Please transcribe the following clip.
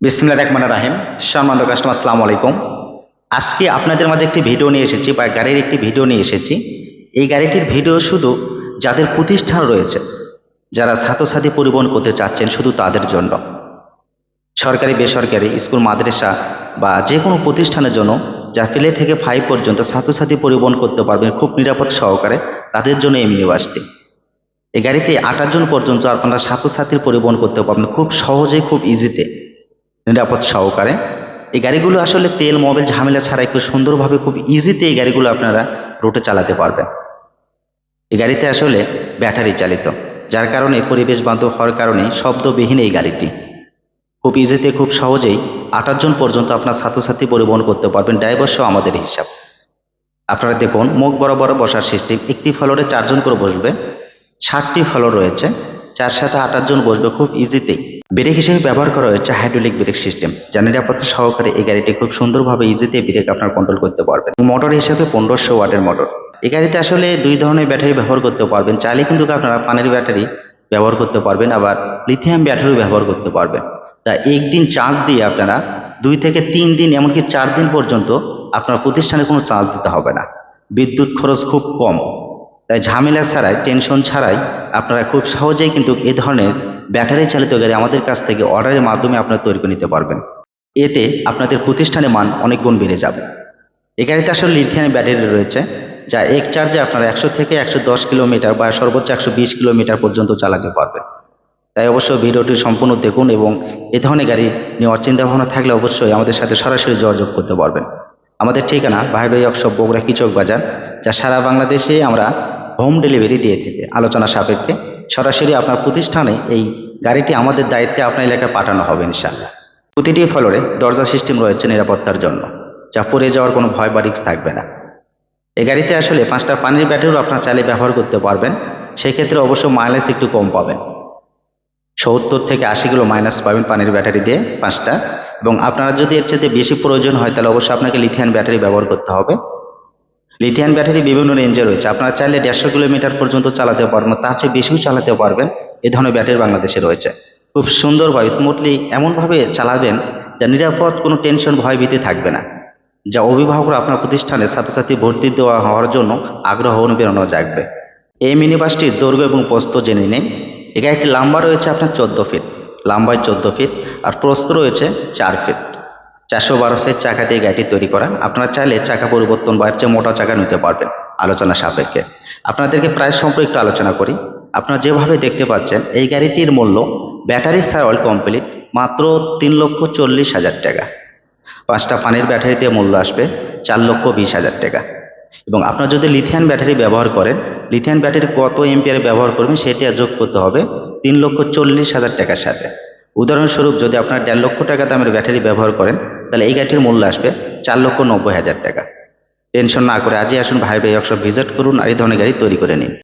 বিসমিল্লাহির রহমানির রহিম। সম্মানিত কাস্টমার, আসসালামু আলাইকুম। আজকে আপনাদের মাঝে একটি ভিডিও নিয়ে এসেছি বা গাড়ির একটি ভিডিও নিয়ে এসেছি। এই গাড়িটির ভিডিও শুধু যাদের প্রতিষ্ঠান রয়েছে, যারা ছাত্রছাত্রী পরিবহন করতে চাচ্ছেন, শুধু তাদের জন্য। সরকারি বেসরকারি স্কুল মাদ্রাসা বা যে কোনো প্রতিষ্ঠানের জন্য, যা প্লে থেকে 5 পর্যন্ত ছাত্রছাত্রী পরিবহন করতে পারবেন খুব নিরাপদ সহকারে, তাদের জন্য এই মিনি বাসটি। এই গাড়িতে 28 জন পর্যন্ত আপনারা ছাত্রছাত্রীর পরিবহন করতে পারবেন খুব সহজেই, খুব ইজিতে, নিরাপদ সহকারে। এই গাড়িগুলো আসলে তেল মোবিল ঝামেলা ছাড়া খুব সুন্দরভাবে, খুব ইজিতে এই গাড়িগুলো আপনারা রুটে চালাতে পারবেন। এই গাড়িতে আসলে ব্যাটারি চালিত, যার কারণে পরিবেশ বান্ধব হওয়ার কারণে শব্দবিহীন এই গাড়িটি খুব ইজিতে, খুব সহজেই 28 জন পর্যন্ত আপনার ছাত্রছাত্রী পরিবহন করতে পারবেন, ড্রাইভার সহ আমাদের হিসাব। আপনারা দেখুন, মুখ বরাবর বসার সিস্টেম, একটি ফ্লোরে 4 জন করে বসবে, 7টি ফ্লোর রয়েছে, 4 সাথে 28 জন বসবে খুব ইজিতেই। ব্রেক হিসেবে ব্যবহার করা হয়েছে হাইড্রোলিক ব্রেক সিস্টেম, যা নিরাপত্তা সহকারে এই গাড়িটি খুব সুন্দরভাবে ইজিতে ব্রেক আপনার কন্ট্রোল করতে পারবেন। মোটর হিসেবে 1500 ওয়াটের মোটর। এই গাড়িতে আসলে 2 ধরনের ব্যাটারি ব্যবহার করতে পারবেন। চাইলে কিন্তু আপনারা পানির ব্যাটারি ব্যবহার করতে পারবেন, আবার লিথিয়াম ব্যাটারিও ব্যবহার করতে পারবেন। তা একদিন চার্জ দিয়ে আপনারা 2 থেকে 3 দিন, এমনকি 4 দিন পর্যন্ত আপনার প্রতিষ্ঠানে কোনো চার্জ দিতে হবে না। বিদ্যুৎ খরচ খুব কম, তাই ঝামেলা ছাড়াই, টেনশন ছাড়াই আপনারা খুব সহজেই কিন্তু এই ধরনের ব্যাটারি চালিত গাড়ি আমাদের কাছ থেকে অর্ডারের মাধ্যমে আপনারা তৈরি করে নিতে পারবেন। এতে আপনাদের প্রতিষ্ঠানের মান অনেক গুণ বেড়ে যাবে। এই গাড়িতে আসলে লিথিয়াম ব্যাটারি রয়েছে, যা এক চার্জে আপনারা 100 থেকে 110 কিলোমিটার বা সর্বোচ্চ 120 কিলোমিটার পর্যন্ত চালাতে পারবেন। তাই অবশ্যই ভিডিওটি সম্পূর্ণ দেখুন, এবং এ ধরনের গাড়ি নেওয়ার চিন্তা ভাবনা থাকলে অবশ্যই আমাদের সাথে সরাসরি যোগাযোগ করতে পারবেন। আমাদের ঠিকানা ভাই ভাই ওয়ার্কশপ, বগুড়া কিচক বাজার, যা সারা বাংলাদেশে আমরা হোম ডেলিভারি দিয়ে থাকি। আলোচনা সাপেক্ষে সরাসরি আপনার প্রতিষ্ঠানে এই গাড়িটি আমাদের দায়িত্বে আপনার এলাকায় পাঠানো হবে ইনশাআল্লাহ। প্রতিটি ফ্লোরে দরজা সিস্টেম রয়েছে নিরাপত্তার জন্য, যা পড়ে যাওয়ার কোনো ভয় বা রিস্ক থাকবে না। এই গাড়িতে আসলে 5টা পানির ব্যাটারিও আপনার চাইলে ব্যবহার করতে পারবেন। সেক্ষেত্রে অবশ্য মাইলেজ একটু কম পাবেন, 70 থেকে 80 কিলো মাইনাস পাবেন পানির ব্যাটারি দিয়ে 5টা। এবং আপনারা যদি এর চেয়ে বেশি প্রয়োজন হয়, তাহলে অবশ্যই আপনাকে লিথিয়াম ব্যাটারি ব্যবহার করতে হবে। লিথিয়াম ব্যাটারি বিভিন্ন রেঞ্জে রয়েছে, আপনারা চাইলে 150 কিলোমিটার পর্যন্ত চালাতে পারবেন, তার চেয়ে বেশিও চালাতে পারবেন। এ ধরনের ব্যাটারি বাংলাদেশে রয়েছে, খুব সুন্দরভাবে স্মুথলি এমনভাবে চালাবেন যা নিরাপদ, কোনো টেনশন ভয় ভীতি থাকবে না, যা অভিভাবকরা আপনার প্রতিষ্ঠানে ছাত্রছাত্রী ভর্তি দেওয়া হওয়ার জন্য আগ্রহ অনুপ্রেরণা জাগবে। এই মিনি বাসটির দৈর্ঘ্য এবং প্রস্থ জেনে নিন। এখানে একটি লম্বা রয়েছে আপনার 14 ফিট, লম্বায় 14 ফিট, আর প্রস্থ রয়েছে 4 ফিট। 412 সাইজ চাকা দিয়ে গাড়িটি তৈরি করা। আপনারা চাইলে চাকা পরিবর্তন বা চেয়ে মোটা চাকা নিতে পারবেন আলোচনা সাপেক্ষে। আপনাদেরকে প্রাইস সম্পর্কে একটু আলোচনা করি। আপনারা যেভাবে দেখতে পাচ্ছেন, এই গাড়িটির মূল্য ব্যাটারি ছাড়া অল কমপ্লিট মাত্র 3,40,000 টাকা। 5টা পানির ব্যাটারি দিয়ে মূল্য আসবে 4,20,000 টাকা। এবং আপনারা যদি লিথিয়াম ব্যাটারি ব্যবহার করেন, লিথিয়াম ব্যাটারি কত এম্পিয়ার ব্যবহার করবেন সেটা যোগ করতে হবে 3,40,000 টাকার সাথে। উদাহরণস্বরূপ, যদি আপনার 1.5 লক্ষ টাকা দামের ব্যাটারি ব্যবহার করেন, তাহলে এই গাড়িটির মূল্য আসবে 4,90,000 টাকা। টেনশন না করে আজই আসুন ভাই ভাই ওয়ার্কশপ ভিজিট করুন, আর এই ধরনের গাড়ি তৈরি করে নিন।